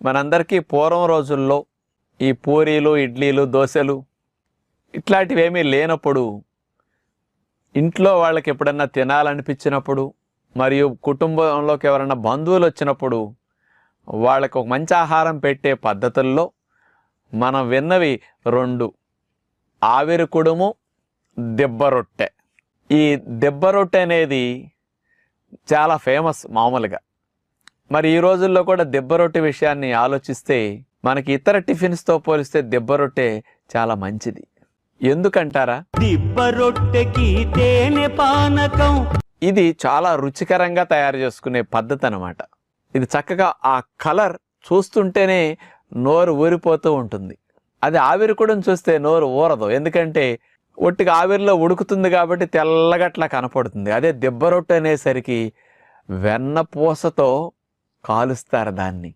మనందరికీ పూర్వం రోజుల్లో ఈ పూరీలు, ఇడ్లీలు, దోశలు ఇట్లాంటివేమీ లేనప్పుడు ఇంట్లో వాళ్ళకి ఎప్పుడన్నా తినాలనిపించినప్పుడు మరియు కుటుంబంలోకి ఎవరైనా బంధువులు వచ్చినప్పుడు వాళ్ళకు ఒక మంచి ఆహారం పెట్టే పద్ధతుల్లో మనం విన్నవి 2: ఆవిరి కుడుము, దిబ్బ రొట్టె. ఈ దిబ్బ రొట్టె అనేది చాలా ఫేమస్ మామూలుగా. మరి ఈ రోజుల్లో కూడా దిబ్బ రొట్టె విషయాన్ని ఆలోచిస్తే మనకి ఇతర టిఫిన్స్తో పోలిస్తే దిబ్బ రొట్టె చాలా మంచిది. ఎందుకంటారా? దిబ్బ రొట్టెకి తేనె పానకం. ఇది చాలా రుచికరంగా తయారు చేసుకునే పద్ధతి అన్నమాట. ఇది చక్కగా ఆ కలర్ చూస్తుంటేనే నోరు ఊరిపోతూ ఉంటుంది. అది ఆవిరి కూడా చూస్తే నోరు ఊరదు, ఎందుకంటే ఒట్టిగా ఆవిరిలో ఉడుకుతుంది కాబట్టి తెల్లగట్లా కనపడుతుంది. అదే దిబ్బ రొట్టె అనేసరికి వెన్నపూసతో కాలుస్తారు దాన్ని.